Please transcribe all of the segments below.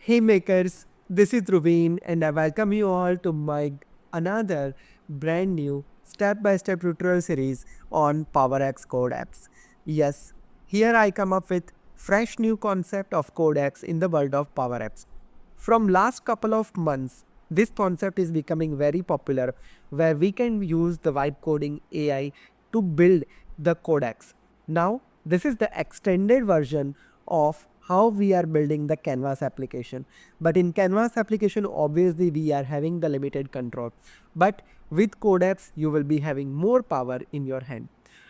Hey makers, this is Dhruvin and I welcome you all to my another brand new step-by-step tutorial series on PowerApps Code Apps. Yes, here I come up with fresh new concept of code apps in the world of PowerApps. From last couple of months, this concept is becoming very popular where we can use the vibe coding AI to build the codecs. Now, this is the extended version of how we are building the Canvas application. But in Canvas application, obviously we are having the limited control. But with code apps, you will be having more power in your hand.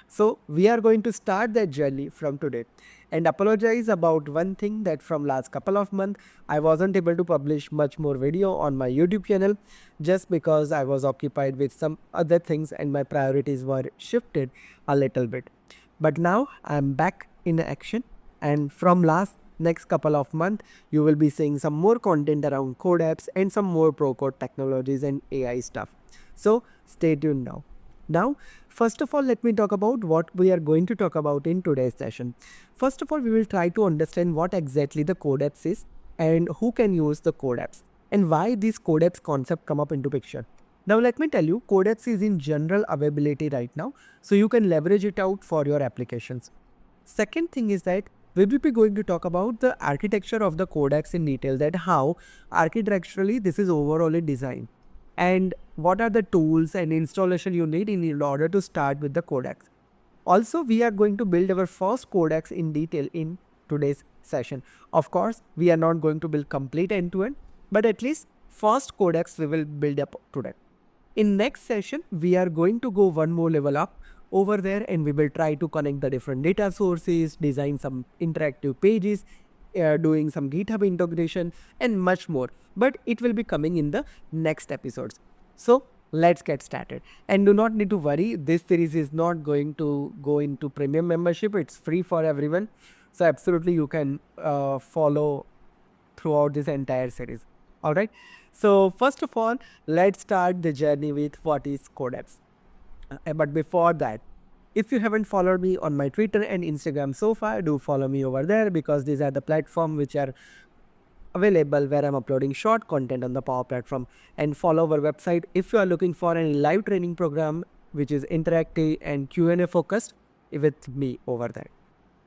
So we are going to start that journey from today and apologize about one thing that from last couple of months I wasn't able to publish much more video on my YouTube channel just because I was occupied with some other things and my priorities were shifted a little bit. But now I'm back in action, and from next couple of months you will be seeing some more content around code apps and some more pro code technologies and AI stuff. So stay tuned now. Now, first of all, let me talk about what we are going to talk about in today's session. First of all, we will try to understand what exactly the code apps is and who can use the code apps and why this code apps concept come up into picture. Now, let me tell you, code apps is in general availability right now, so you can leverage it out for your applications. Second thing is that we will be going to talk about the architecture of the code apps in detail, that how architecturally this is overall designed and what are the tools and installation you need in order to start with the codecs. Also, we are going to build our first codecs in detail in today's session. Of course, we are not going to build complete end-to-end, but at least first codecs we will build up today. In next session, we are going to go one more level up over there and we will try to connect the different data sources, design some interactive pages, doing some GitHub integration and much more, but it will be coming in the next episodes. So let's get started, and do not need to worry, this series is not going to go into premium membership. It's free for everyone, so absolutely you can follow throughout this entire series. All right, so first of all, let's start the journey with what is code apps. But before that, if you haven't followed me on my Twitter and Instagram so far, do follow me over there, because these are the platforms which are available where I'm uploading short content on the Power Platform. And follow our website if you are looking for any live training program which is interactive and Q&A focused with me over there.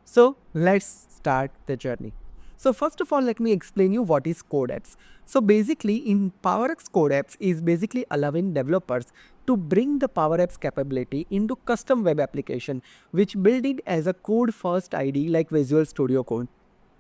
So let's start the journey. So first of all, let me explain you what is code apps. So basically in PowerApps Code Apps is basically allowing developers to bring the PowerApps capability into custom web application which build it as a code first ID like Visual Studio Code.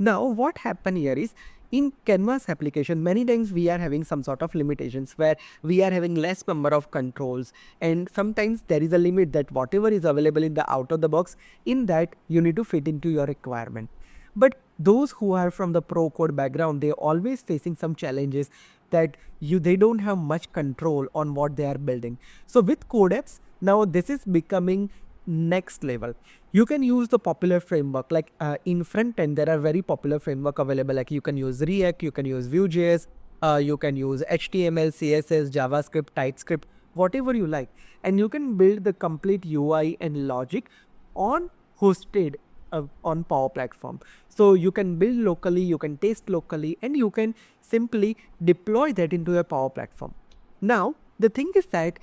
Now what happen here is, in Canvas application, many times we are having some sort of limitations where we are having less number of controls, and sometimes there is a limit that whatever is available in the out of the box, in that you need to fit into your requirement. But those who are from the pro code background, they always facing some challenges that they don't have much control on what they are building. So with code apps, now this is becoming next level. You can use the popular framework, like in front end there are very popular framework available, like you can use React, you can use Vue.js, you can use HTML, CSS, JavaScript, TypeScript, whatever you like, and you can build the complete UI and logic on hosted on Power Platform. So you can build locally, you can test locally, and you can simply deploy that into your Power Platform. Now the thing is that,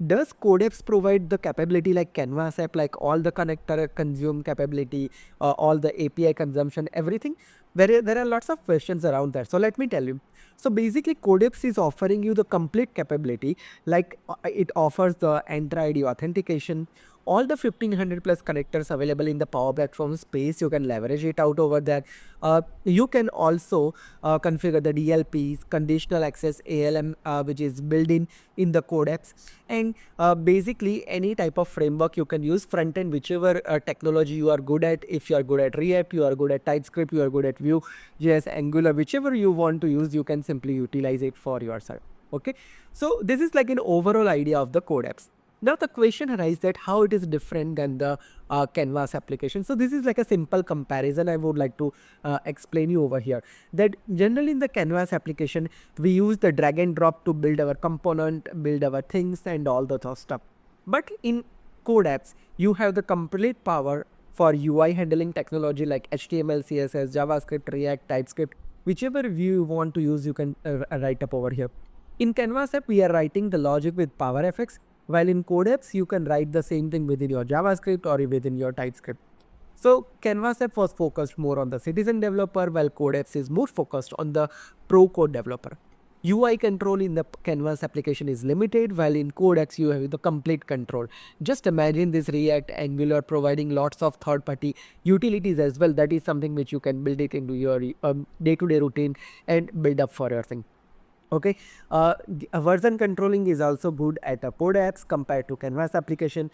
does code apps provide the capability like Canvas app, like all the connector consume capability, all the API consumption, everything? There are lots of questions around that. So let me tell you. So basically code apps is offering you the complete capability, like it offers the Enter ID authentication, all the 1500 plus connectors available in the Power Platform space. You can leverage it out over there. You can also configure the DLPs, conditional access ALM, which is built in the code apps, and basically any type of framework you can use, front end, whichever technology you are good at. If you are good at React, you are good at TypeScript, you are good at Vue.js, Angular, whichever you want to use, you can simply utilize it for yourself. Okay, so this is like an overall idea of the code apps. Now the question arises that how it is different than the Canvas application. So this is like a simple comparison I would like to explain you over here, that generally in the Canvas application we use the drag and drop to build our component, build our things and all the stuff. But in code apps you have the complete power for UI handling technology like HTML, CSS, JavaScript, React, TypeScript, whichever view you want to use, you can write up over here. In Canvas app, we are writing the logic with PowerFX, while in Code Apps, you can write the same thing within your JavaScript or within your TypeScript. So Canvas app was focused more on the citizen developer, while Code Apps is more focused on the pro code developer. UI control in the Canvas application is limited, while in Code Apps you have the complete control. Just imagine this React, Angular providing lots of third-party utilities as well. That is something which you can build it into your day-to-day routine and build up for your thing. Okay, version controlling is also good at a Code Apps compared to Canvas application.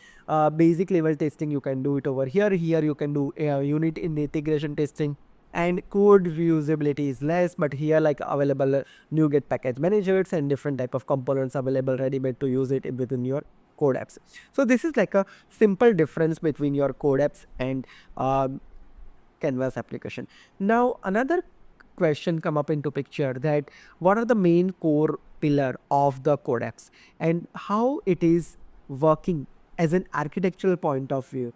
Basic level testing you can do it over here. Here you can do unit in integration testing, and code reusability is less, but here like available NuGet package managers and different type of components available ready-made to use it within your Code Apps. So this is like a simple difference between your Code Apps and Canvas application. Now another question come up into picture, that what are the main core pillar of the Code Apps and how it is working as an architectural point of view.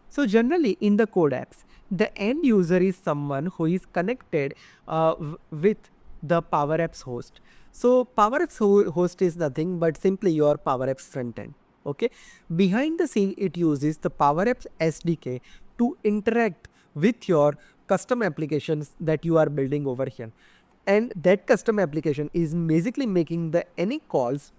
So generally in the Code Apps, the end user is someone who is connected with the PowerApps host. So PowerApps host is nothing but simply your PowerApps front end. Okay, behind the scene it uses the PowerApps SDK to interact with your custom applications that you are building over here, and that custom application is basically making the any calls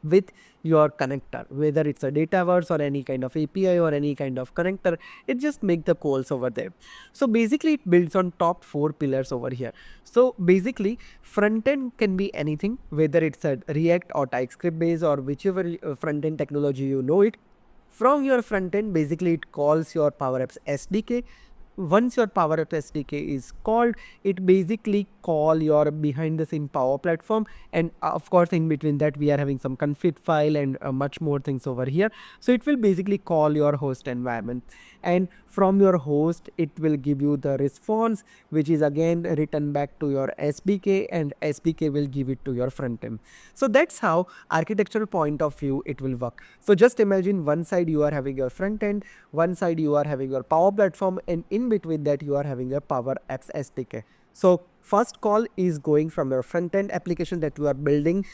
with your connector, whether it's a Dataverse or any kind of API or any kind of connector. It just make the calls over there. So basically it builds on top 4 pillars over here. So basically front end can be anything, whether it's a React or TypeScript based or whichever front end technology you know it. From your front end, basically it calls your PowerApps SDK. Once your PowerApps SDK is called, it basically call your behind the scene Power Platform, and of course in between that we are having some config file and much more things over here. So it will basically call your host environment, and from your host it will give you the response, which is again written back to your SDK, and SDK will give it to your front end. So that's how architectural point of view it will work. So just imagine one side you are having your front end, one side you are having your Power Platform, and in between that you are having a PowerApps SDK. So first call is going from your front end application that you are building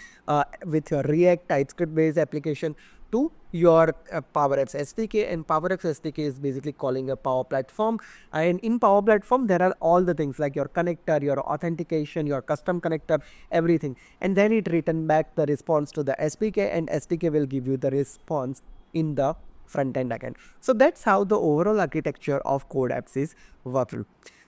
with your React TypeScript based application to your PowerApps SDK, and PowerApps SDK is basically calling a Power Platform, and in Power Platform there are all the things like your connector, your authentication, your custom connector, everything, and then it return back the response to the SDK, and SDK will give you the response in the front end again. So that's how the overall architecture of Code Apps is working.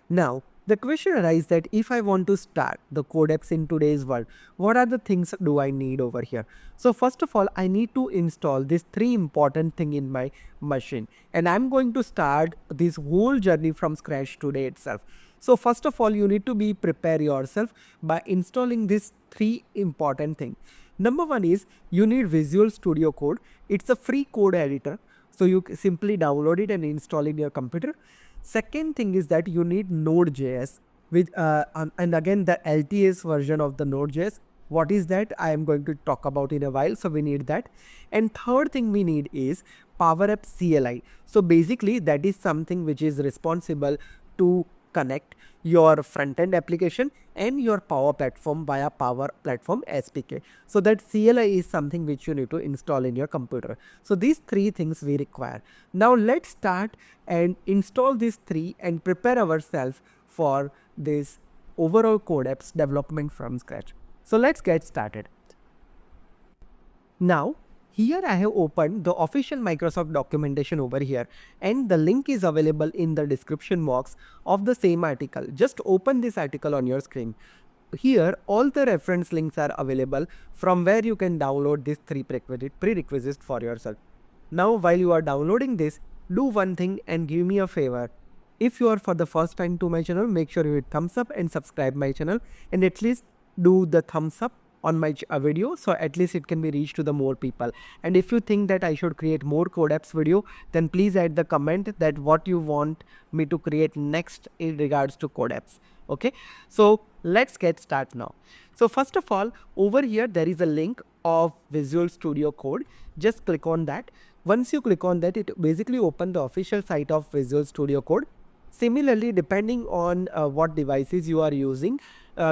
Now the question arises that if I want to start the Code Apps in today's world, what are the things do I need over here? So first of all, I need to install these 3 important things in my machine, and I'm going to start this whole journey from scratch today itself. So first of all, you need to be prepare yourself by installing these 3 important things. Number 1 is you need Visual Studio Code. It's a free code editor, so you simply download it and install it in your computer. Second thing is that you need Node.js with and again the LTS version of the Node.js. What is that? I am going to talk about in a while. So we need that. And third thing we need is PowerApps CLI. So basically that is something which is responsible to connect your front-end application and your Power Platform via Power Platform SDK. So that CLI is something which you need to install in your computer. So these 3 things we require. Now let's start and install these 3 and prepare ourselves for this overall Code Apps development from scratch. So let's get started. Now here I have opened the official Microsoft documentation over here, and the link is available in the description box of the same article. Just open this article on your screen. Here all the reference links are available from where you can download these 3 prerequisites for yourself. Now while you are downloading this, do one thing and give me a favor. If you are for the first time to my channel, make sure you hit thumbs up and subscribe my channel, and at least do the thumbs up on my video, so at least it can be reached to the more people. And if you think that I should create more Code Apps video, then please add the comment that what you want me to create next in regards to Code Apps. Okay, so let's get started now. So first of all, over here there is a link of Visual Studio Code. Just click on that. Once you click on that, it basically open the official site of Visual Studio Code. Similarly, depending on what devices you are using,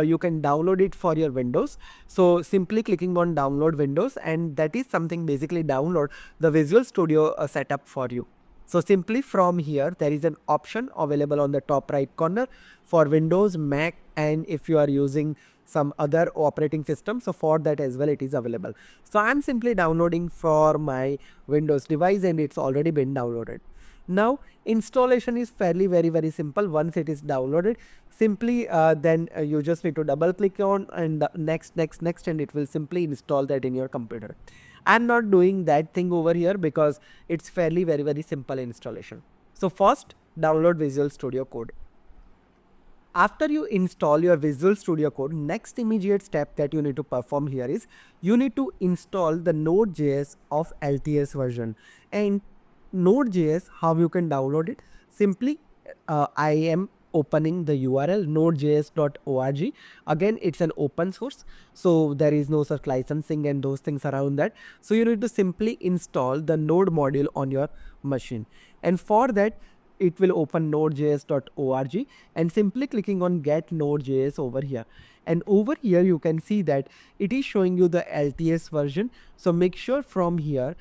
you can download it for your Windows. So simply clicking on download Windows, and that is something basically download the Visual Studio setup for you. So simply from here, there is an option available on the top right corner for Windows, Mac, and if you are using some other operating system, so for that as well it is available. So I'm simply downloading for my Windows device and it's already been downloaded. Now installation is fairly very simple. Once it is downloaded, simply then you just need to double click on and next and it will simply install that in your computer. I'm not doing that thing over here because it's fairly very simple installation. So first, download Visual Studio Code. After you install your Visual Studio Code, next immediate step that you need to perform here is you need to install the Node.js of LTS version. And Node.js, how you can download it? Simply, I am opening the URL nodejs.org. Again, it's an open source, so there is no such licensing and those things around that. So you need to simply install the Node module on your machine. And for that, it will open nodejs.org and simply clicking on get node.js over here. And over here you can see that it is showing you the LTS version. So make sure from here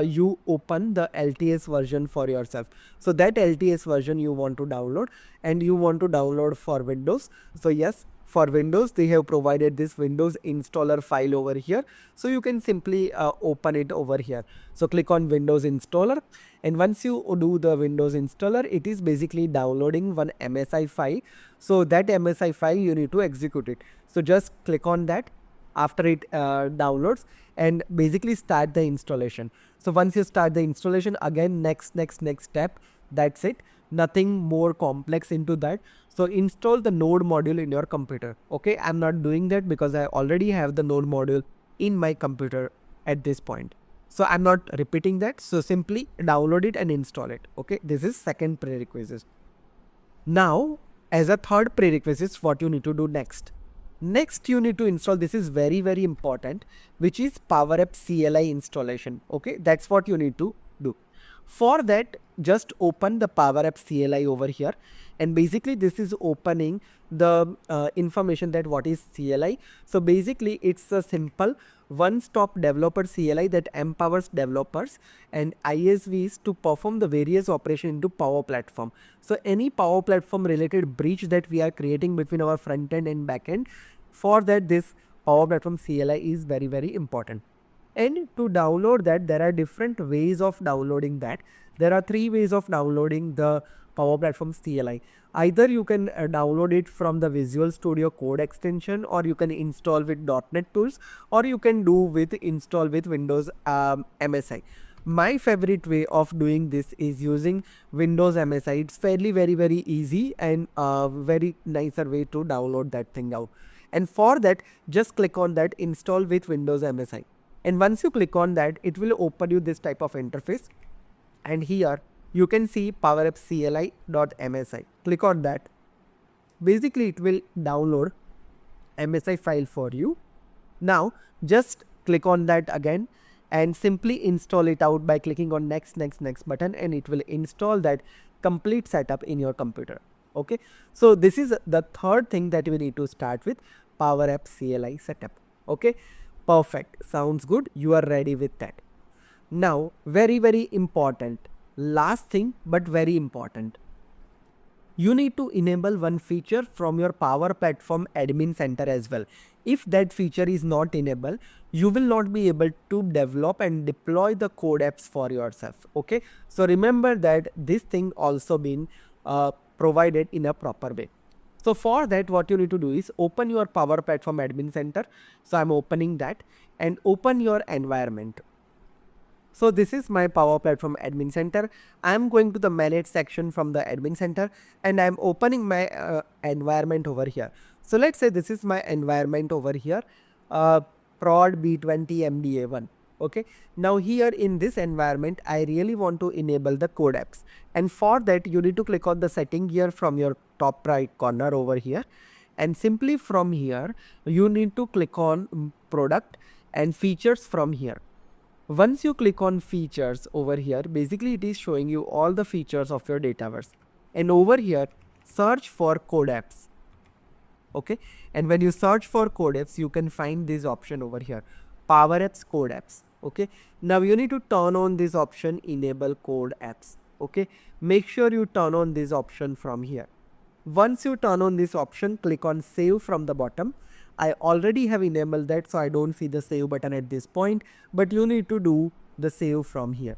you open the LTS version for yourself. So that LTS version you want to download, and you want to download for Windows. So yes, for Windows they have provided this Windows installer file over here. So you can simply open it over here. So click on Windows installer, and once you do the Windows installer, it is basically downloading one MSI file. So that MSI file you need to execute it. So just click on that after it downloads and basically start the installation. So once you start the installation, again next step, that's it, nothing more complex into that. So install the Node module in your computer. Okay, I'm not doing that because I already have the Node module in my computer at this point. So I'm not repeating that. So simply download it and install it. Okay, this is second prerequisite. Now, as a third prerequisite, what you need to do next? Next, you need to install, this is very important, which is PowerApps CLI installation. Okay, that's what you need to do. For that, just open the PowerApps CLI over here, and basically this is opening the information that what is CLI. So basically it's a simple one-stop developer CLI that empowers developers and ISVs to perform the various operations into Power Platform. So any Power Platform related bridge that we are creating between our front end and back end, for that this Power Platform CLI is very important. And to download that, there are different ways of downloading that. There are three ways of downloading the Power Platform CLI. Either you can download it from the Visual Studio Code extension, or you can install with .NET Tools, or you can do with install with Windows MSI. My favorite way of doing this is using Windows MSI. It's fairly very easy and very nicer way to download that thing out. And for that, just click on that install with Windows MSI. And once you click on that, it will open you this type of interface. And here you can see PowerApps CLI.msi. Click on that. Basically, it will download MSI file for you. Now, just click on that again and simply install it out by clicking on next button, and it will install that complete setup in your computer. Okay, so this is the third thing that we need to start with, PowerApps CLI setup. Okay, perfect, sounds good, you are ready with that. Now, very important, last thing but very important, you need to enable one feature from your Power Platform Admin Center as well. If that feature is not enabled, you will not be able to develop and deploy the code apps for yourself. Okay, so remember that this thing also been provided in a proper way. So for that, what you need to do is open your Power Platform Admin Center. So I'm opening that, and open your environment. So this is my Power Platform Admin Center. I'm going to the manage section from the admin center, and I'm opening my environment over here. So let's say this is my environment over here, prod b20 mda1. Okay, now here in this environment, I really want to enable the code apps, and for that you need to click on the setting here from your top right corner over here, and simply from here you need to click on product and features from here. Once you click on features over here, basically it is showing you all the features of your Dataverse. and over here search for code apps. Okay, and when you search for code apps, you can find this option over here, PowerApps Code Apps. Okay, now you need to turn on this option, enable code apps. Okay, make sure you turn on this option from here. Once you turn on this option, click on save from the bottom. I already have enabled that, so I don't see the save button at this point, but you need to do the save from here.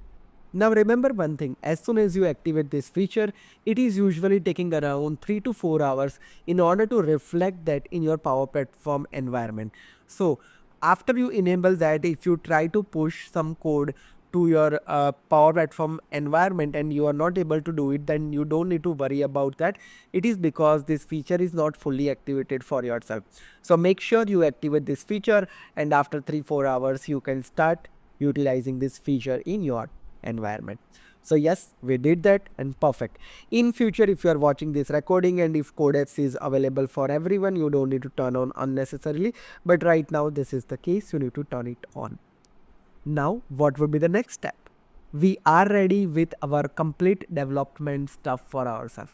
Now remember one thing, as soon as you activate this feature, it is usually taking around 3 to 4 hours in order to reflect that in your Power Platform environment. So after you enable that, if you try to push some code to your Power Platform environment and you are not able to do it, then you don't need to worry about that. It is because this feature is not fully activated for yourself. So make sure you activate this feature, and after 3-4 hours you can start utilizing this feature in your environment. So yes, we did that, and perfect. In future, if you are watching this recording and if code apps is available for everyone, you don't need to turn on unnecessarily, but right now this is the case, you need to turn it on. Now what would be the next step? We are ready with our complete development stuff for ourselves.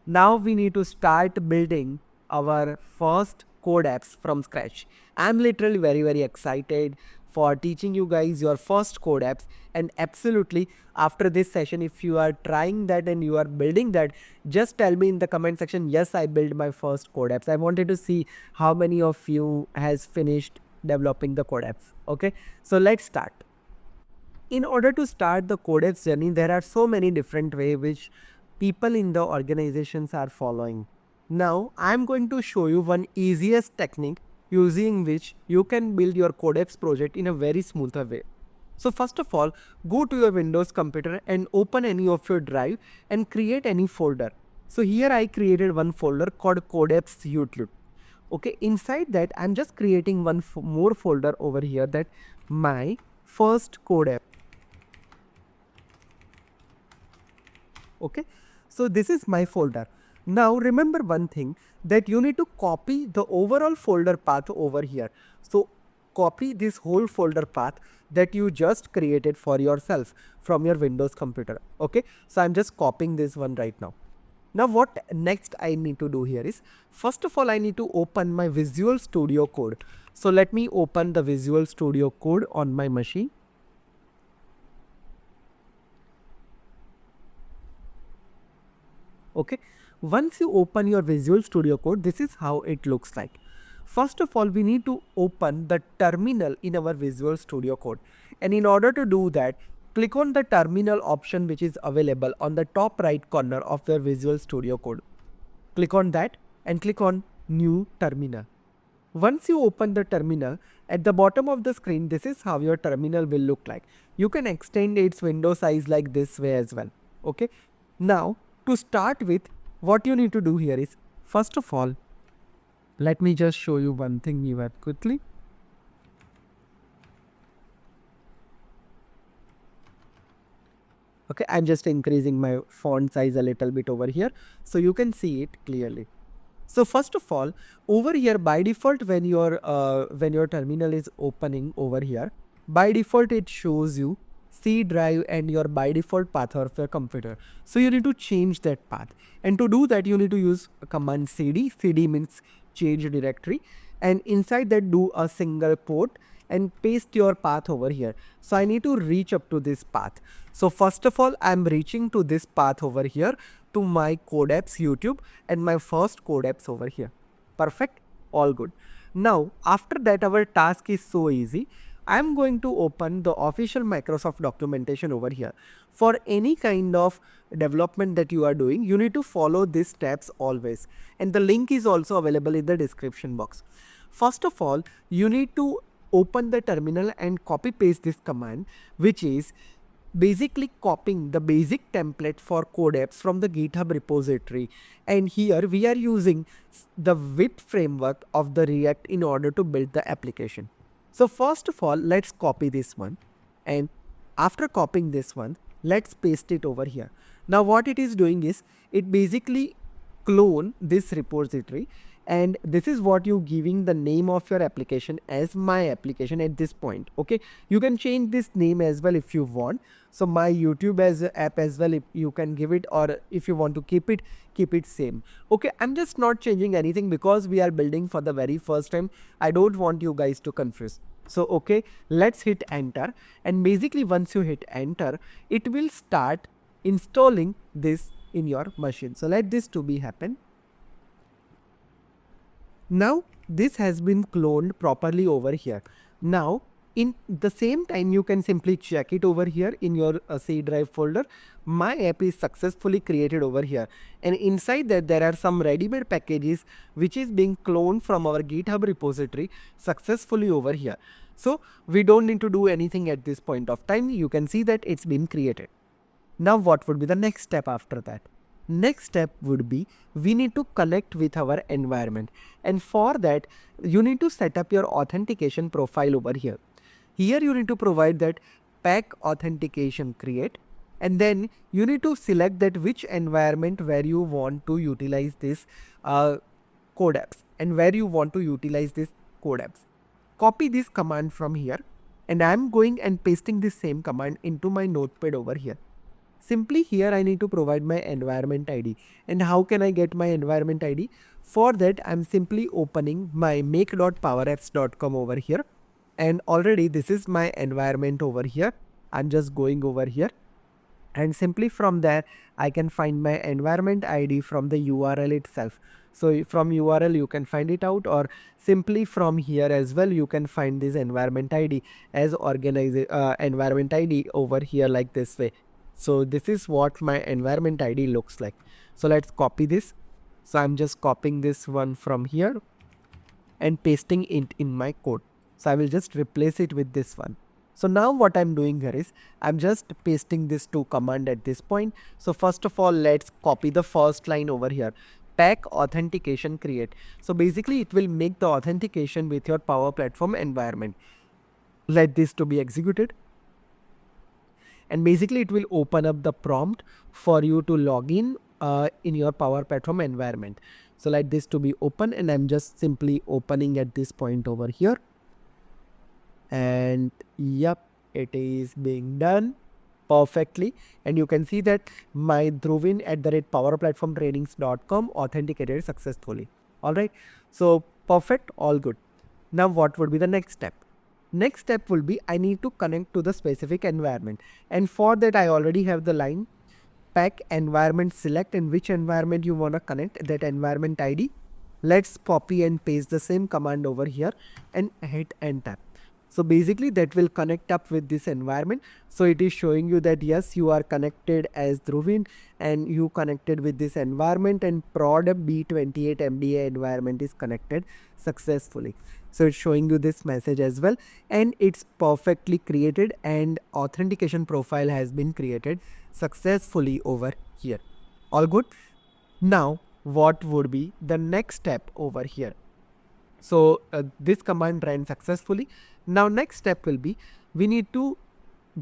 Now we need to start building our first code apps from scratch. I'm literally very excited for teaching you guys your first code apps, and absolutely after this session, if you are trying that and you are building that, just tell me in the comment section, yes, I built my first code apps. I wanted to see how many of you has finished developing the code apps. Okay, so let's start. In order to start the code apps journey, there are so many different ways which people in the organizations are following. Now I'm going to show you one easiest technique using which you can build your code apps project in a very smoother way. So first of all, go to your Windows computer and open any of your drive and create any folder. So here I created one folder called Code Apps YouTube. Okay, inside that I'm just creating one more folder over here, that my first code app. Okay, so this is my folder. Now remember one thing, that you need to copy the overall folder path over here. So copy this whole folder path that you just created for yourself from your Windows computer. Okay, so I'm just copying this one right now. Now what next I need to do here is, first of all I need to open my Visual Studio Code. So let me open the Visual Studio Code on my machine. Okay, once you open your Visual Studio Code, this is how it looks like. First of all, we need to open the terminal in our Visual Studio Code, and in order to do that, click on the terminal option which is available on the top right corner of your Visual Studio Code. Click on that and click on New Terminal. Once you open the terminal, at the bottom of the screen, this is how your terminal will look like. You can extend its window size like this way as well. Okay, now to start with, what you need to do here is, first of all, let me just show you one thing here quickly. Okay, I'm just increasing my font size a little bit over here so you can see it clearly. So first of all, over here by default, when your terminal is opening over here, by default it shows you C drive and your by default path of your computer. So you need to change that path, and to do that you need to use command cd. Cd means change directory, and inside that do a single port and paste your path over here. So I need to reach up to this path. So first of all, I'm reaching to this path over here to my Code Apps YouTube and my first Code Apps over here. Perfect, all good. Now after that, our task is so easy. I'm going to open the official Microsoft documentation over here. For any kind of development that you are doing, you need to follow these steps always, and the link is also available in the description box. First of all, you need to open the terminal and copy paste this command, which is basically copying the basic template for code apps from the GitHub repository. And here we are using the Vite framework of the React in order to build the application. So first of all, let's copy this one, and after copying this one, let's paste it over here. Now what it is doing is, it basically clone this repository, and this is what you giving the name of your application as my application at this point. Okay, you can change this name as well if you want. So my YouTube as a app as well, if you can give it, or if you want to keep it same. Okay, I'm just not changing anything because we are building for the very first time. I don't want you guys to confuse. So okay, let's hit enter, and basically once you hit enter, it will start installing this in your machine. So let this to be happen. Now this has been cloned properly over here. Now in the same time, you can simply check it over here in your C drive folder. My app is successfully created over here, and inside that there are some ready-made packages which is being cloned from our GitHub repository successfully over here. So we don't need to do anything at this point of time. You can see that it's been created. Now what would be the next step after that? Next step would be we need to connect with our environment, and for that you need to set up your authentication profile over here. Here you need to provide that PAC authentication create, and then you need to select that which environment where you want to utilize this code apps and where you want to utilize this code apps. Copy this command from here, and I am going and pasting this same command into my notepad over here. Simply here I need to provide my environment ID. And how can I get my environment ID? For that I'm simply opening my make.powerapps.com over here, and already this is my environment over here. I'm just going over here, and simply from there I can find my environment ID from the URL itself. So from URL you can find it out, or simply from here as well you can find this environment ID as environment ID over here like this way. So this is what my environment ID looks like. So let's copy this. So I'm just copying this one from here and pasting it in my code. So I will just replace it with this one. So now what I'm doing here is I'm just pasting this to command at this point. So first of all, let's copy the first line over here. PAC authentication create. So basically it will make the authentication with your Power Platform environment. Let this to be executed. And basically it will open up the prompt for you to log in your Power Platform environment. So let this to be open, and I'm just simply opening at this point over here. And yep, it is being done perfectly. And you can see that my Dhruvin @powerplatformtrainings.com authenticated successfully. All right. So perfect. All good. Now what would be the next step? Next step will be I need to connect to the specific environment, and for that I already have the line PAC environment select, and which environment you want to connect, that environment ID. Let's copy and paste the same command over here and hit enter. So basically that will connect up with this environment. So it is showing you that yes, you are connected as Dhruvin and you connected with this environment, and prod B28 MDA environment is connected successfully. So it's showing you this message as well, and it's perfectly created, and authentication profile has been created successfully over here. All good. Now what would be the next step over here? So this command ran successfully. Now next step will be we need to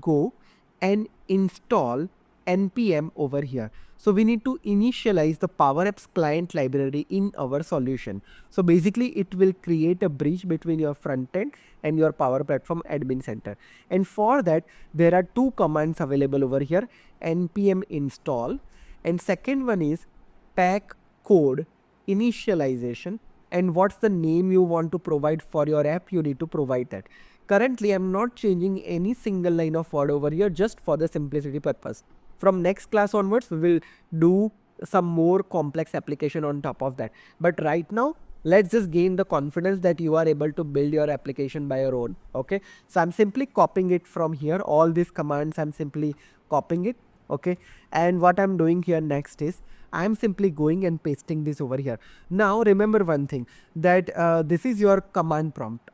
go and install npm over here. So we need to initialize the PowerApps client library in our solution. So basically it will create a bridge between your front end and your Power Platform admin center. And for that there are two commands available over here, npm install, and second one is PAC Code Initialization. And what's the name you want to provide for your app, you need to provide that. Currently I'm not changing any single line of code over here, just for the simplicity purpose. From next class onwards we will do some more complex application on top of that, but right now let's just gain the confidence that you are able to build your application by your own. Okay, so I'm simply copying it from here. All these commands I'm simply copying it. Okay, and what I'm doing here next is I'm simply going and pasting this over here. Now remember one thing, that this is your command prompt.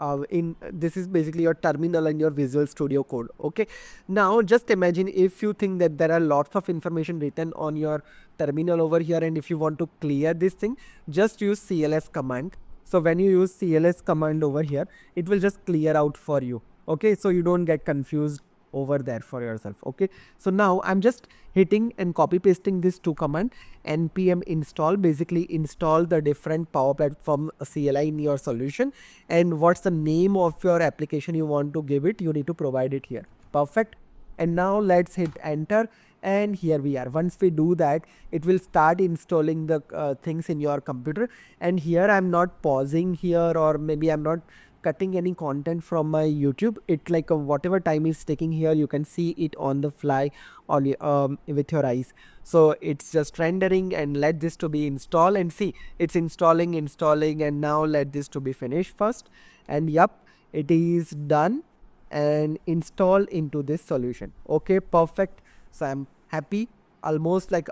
This is basically your terminal and your Visual Studio Code. Okay, now just imagine if you think that there are lots of information written on your terminal over here, and if you want to clear this thing, just use CLS command. So when you use CLS command over here, it will just clear out for you. Okay, so you don't get confused over there for yourself. Okay, so now I'm just hitting and copy pasting this two command. Npm install basically install the different Power Platform CLI in your solution, and what's the name of your application you want to give it, you need to provide it here. Perfect. And now let's hit enter, and here we are. Once we do that, it will start installing the things in your computer. And here I'm not pausing here, or maybe I'm not cutting any content from my YouTube. It like whatever time is taking here, you can see it on the fly on with your eyes. So it's just rendering, and let this to be installed, and see it's installing, and now let this to be finished first. And yep, it is done and install into this solution. Okay, perfect. So I'm happy. Almost like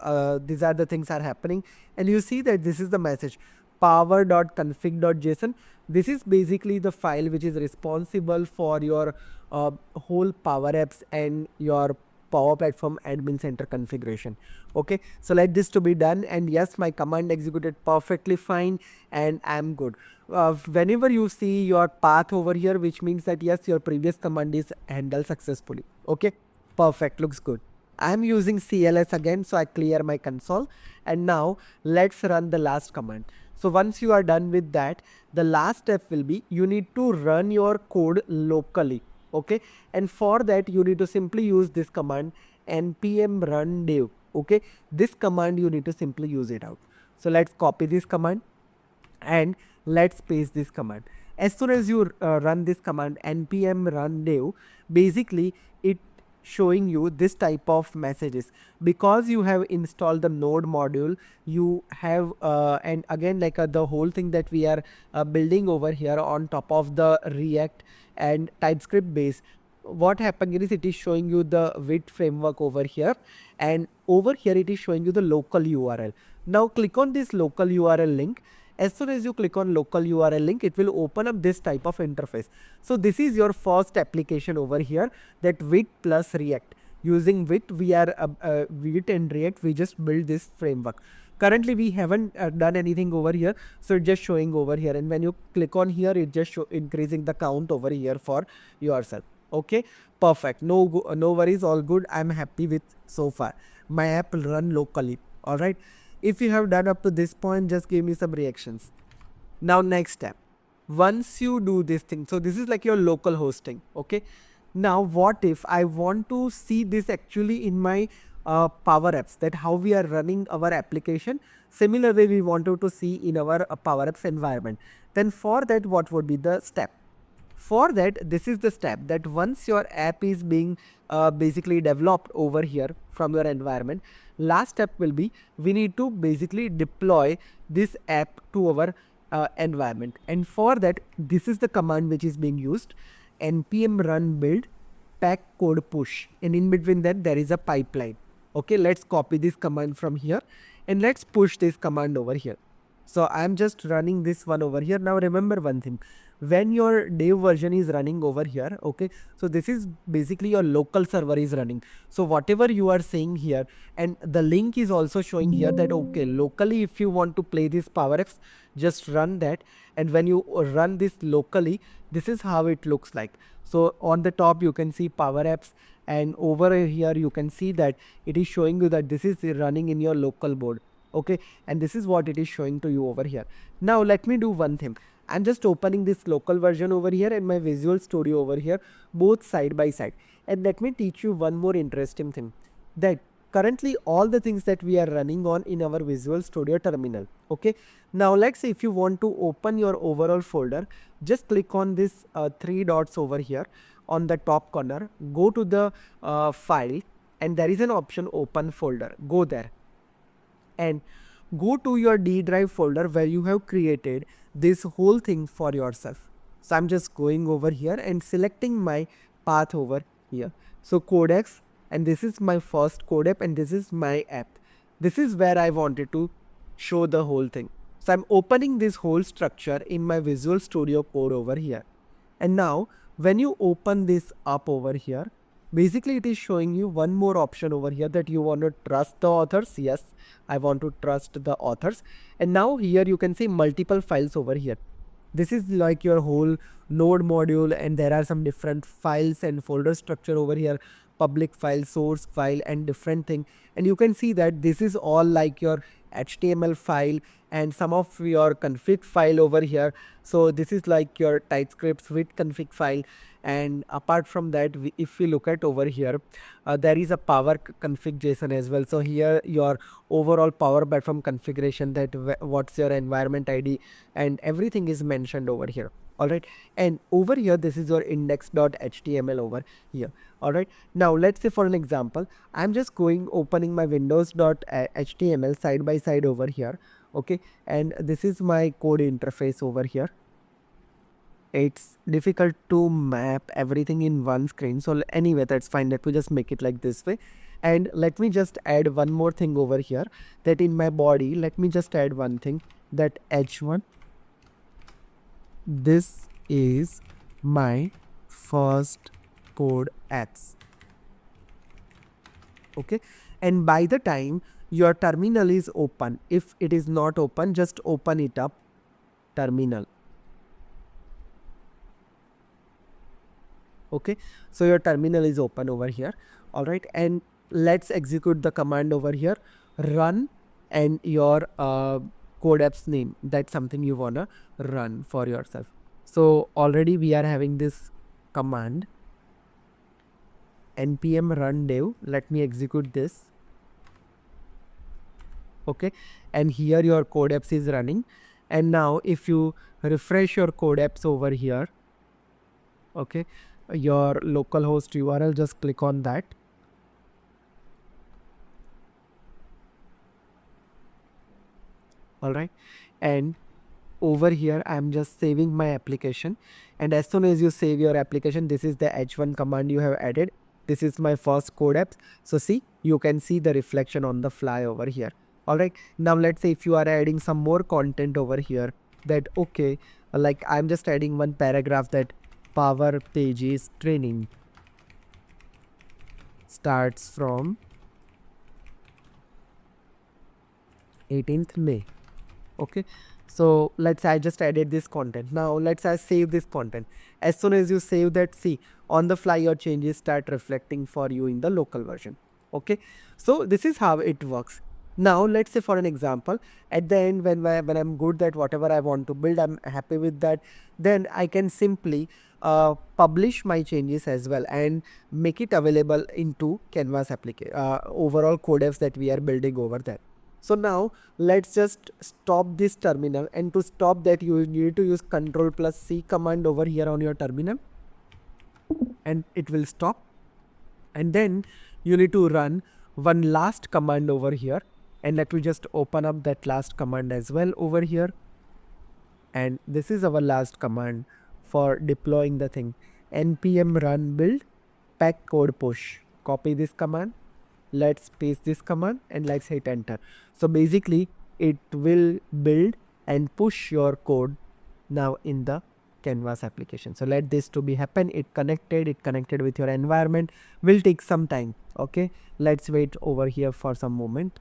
these are the things are happening, and you see that this is the message power.config.json. This is basically the file which is responsible for your whole Power Apps and your Power Platform Admin Center configuration. Okay, so let this to be done, and yes, my command executed perfectly fine, and I'm good. Whenever you see your path over here, which means that yes, your previous command is handled successfully. Okay, perfect, looks good. I'm using CLS again, so I clear my console, and now let's run the last command. So once you are done with that, the last step will be you need to run your code locally. Okay, and for that you need to simply use this command npm run dev. Okay, this command you need to simply use it out. So let's copy this command and let's paste this command. As soon as you run this command npm run dev, basically it showing you this type of messages. Because you have installed the node module, you have and again like the whole thing that we are building over here on top of the React and TypeScript base, what happened is it is showing you the Vite framework over here, and over here it is showing you the local URL. Now click on this local URL link. As soon as you click on local URL link, it will open up this type of interface. So this is your first application over here, that Vite plus React. Using Vite, we are Vite and React, we just build this framework. Currently we haven't done anything over here, so it's just showing over here, and when you click on here, it just increasing the count over here for yourself. Okay, perfect, no worries, all good. I'm happy with so far. My app will run locally. All right, if you have done up to this point, just give me some reactions. Now next step, once you do this thing, so this is like your local hosting. Okay, now what if I want to see this actually in my Power Apps, that how we are running our application similarly we wanted to see in our Power Apps environment? Then for that, what would be the step? For that, this is the step that once your app is being basically developed over here from your environment, last step will be we need to basically deploy this app to our environment. And for that, this is the command which is being used, npm run build PAC code push, and in between that there is a pipeline. Okay, let's copy this command from here and let's push this command over here. So I'm just running this one over here. Now remember one thing, when your dev version is running over here, okay, so this is basically your local server is running. So whatever you are saying here, and the link is also showing here that okay, locally if you want to play this Power Apps, just run that. And when you run this locally, this is how it looks like. So on the top you can see Power Apps, and over here you can see that it is showing you that this is running in your local board. Okay, and this is what it is showing to you over here. Now let me do one thing. I'm just opening this local version over here and my Visual Studio over here, both side by side. And let me teach you one more interesting thing, that currently all the things that we are running on in our Visual Studio terminal. Okay, now let's say if you want to open your overall folder, just click on this three dots over here on the top corner, go to the file, and there is an option open folder. Go there and go to your D drive folder where you have created this whole thing for yourself. So I'm just going over here and selecting my path over here. So codex, and this is my first code app, and this is my app. This is where I wanted to show the whole thing. So I'm opening this whole structure in my Visual Studio Code over here. And now when you open this up over here, basically it is showing you one more option over here, that you want to trust the authors. Yes, I want to trust the authors. And now here you can see multiple files over here. This is like your whole node module, and there are some different files and folder structure over here, public file, source file, and different thing. And you can see that this is all like your HTML file and some of your config file over here. So this is like your TypeScript with config file. And apart from that, if we look at over here, there is a power config JSON as well. So here your overall power platform configuration, that what's your environment ID, and everything is mentioned over here. All right, and over here this is your index.html over here. All right, now let's say for an example, I'm just opening my windows.html side by side over here. Okay, and this is my code interface over here. It's difficult to map everything in one screen, so anyway, that's fine. Let me just make it like this way. And let me just add one more thing over here, that in my body, let me just add one thing, that h1, this is my first code apps. Okay, and by the time your terminal is open, if it is not open, just open it up, terminal. Okay, so your terminal is open over here. All right, and let's execute the command over here, run, and your code apps name, that's something you wanna run for yourself. So already we are having this command, npm run dev. Let me execute this. Okay, and here your code apps is running. And now if you refresh your code apps over here, okay, your localhost URL, just click on that. All right, and over here I'm just saving my application, and as soon as you save your application, this is the h1 command you have added. This is my first code app. So see, you can see the reflection on the fly over here. All right, now let's say if you are adding some more content over here, that okay, like I'm just adding one paragraph, that Power Pages training starts from 18th May. Okay, so let's say I just added this content. Now let's say I save this content. As soon as you save that, see, on the fly your changes start reflecting for you in the local version. Okay, so this is how it works. Now let's say for an example, at the end, when I'm good that whatever I want to build, I'm happy with that, then I can simply publish my changes as well and make it available into Canvas application, overall code apps that we are building over there. So now let's just stop this terminal, and to stop that you need to use Ctrl+C command over here on your terminal, and it will stop. And then you need to run one last command over here, and let me just open up that last command as well over here. And this is our last command for deploying the thing, npm run build PAC code push. Copy this command, let's paste this command, and let's hit enter. So basically it will build and push your code now in the Canvas application. So let this to be happen. It connected with your environment, will take some time. Okay, let's wait over here for some moment.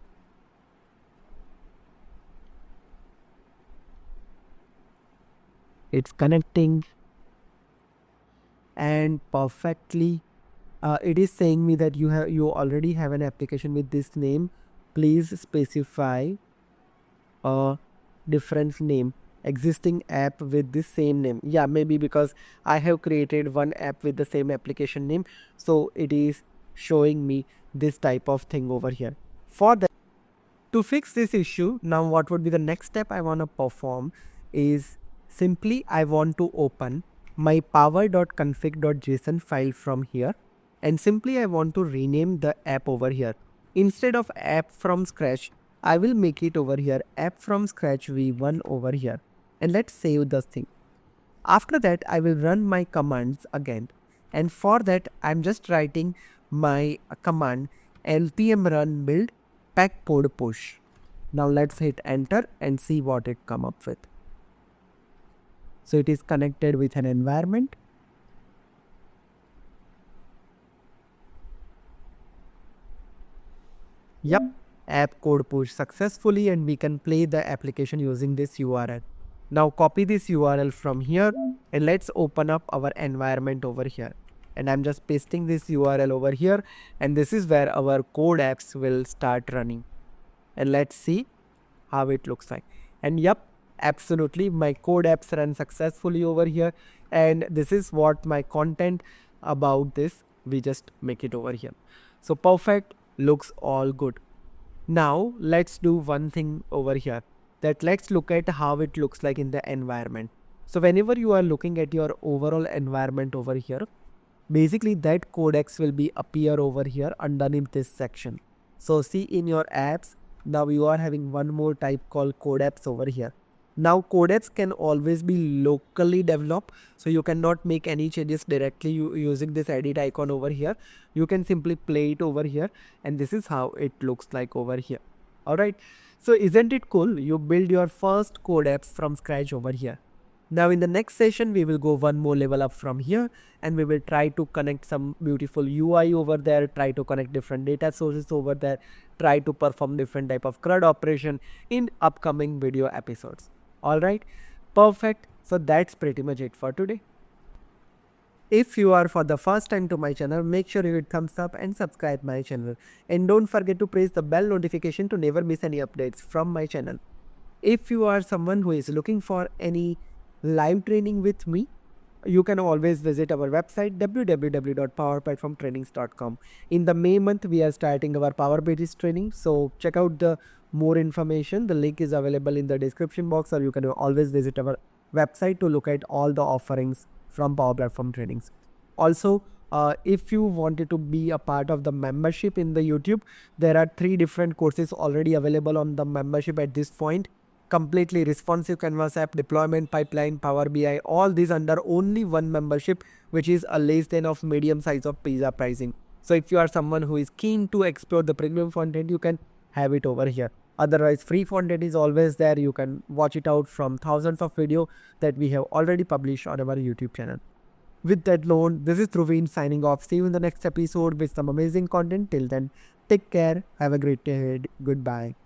It's connecting, and perfectly it is saying me that you already have an application with this name. Please specify a different name, existing app with the same name. Yeah, maybe because I have created one app with the same application name, so it is showing me this type of thing over here. For that, to fix this issue, now what would be the next step I want to perform is simply I want to open my power.config.json file from here, and simply I want to rename the app over here. Instead of app from scratch, I will make it over here app from scratch v1 over here, and let's save this thing. After that, I will run my commands again, and for that I'm just writing my command npm run build PAC code push. Now let's hit enter and see what it come up with. So it is connected with an environment. Yep, app code push successfully, and we can play the application using this URL. Now copy this URL from here and let's open up our environment over here. And I'm just pasting this URL over here, and this is where our code apps will start running. And let's see how it looks like. And yep, absolutely, my code apps run successfully over here. And this is what my content about this, we just make it over here. So perfect, looks all good. Now let's do one thing over here, that let's look at how it looks like in the environment. So whenever you are looking at your overall environment over here, basically that codex will be appear over here underneath this section. So see in your apps, now you are having one more type called code apps over here. Now codecs can always be locally developed, so you cannot make any changes directly using this edit icon over here. You can simply play it over here, and this is how it looks like over here. Alright, so isn't it cool? You build your first code apps from scratch over here. Now in the next session, we will go one more level up from here, and we will try to connect some beautiful UI over there, try to connect different data sources over there, try to perform different type of CRUD operation in upcoming video episodes. Alright, perfect. So that's pretty much it for today. If you are for the first time to my channel, make sure you hit thumbs up and subscribe my channel. And don't forget to press the bell notification to never miss any updates from my channel. If you are someone who is looking for any live training with me, you can always visit our website www.powerplatformtrainings.com. In the May month, we are starting our Power Pages training. So check out the more information. The link is available in the description box, or you can always visit our website to look at all the offerings from Power Platform Trainings. Also, if you wanted to be a part of the membership in the YouTube, there are 3 different courses already available on the membership at this point. Completely responsive Canvas app, deployment pipeline, Power BI, all these under only one membership, which is a less than of medium size of pizza pricing. So if you are someone who is keen to explore the premium content, you can have it over here. Otherwise, free content is always there. You can watch it out from thousands of videos that we have already published on our YouTube channel. With that note, this is Dhruvin signing off. See you in the next episode with some amazing content. Till then, take care. Have a great day ahead. Goodbye.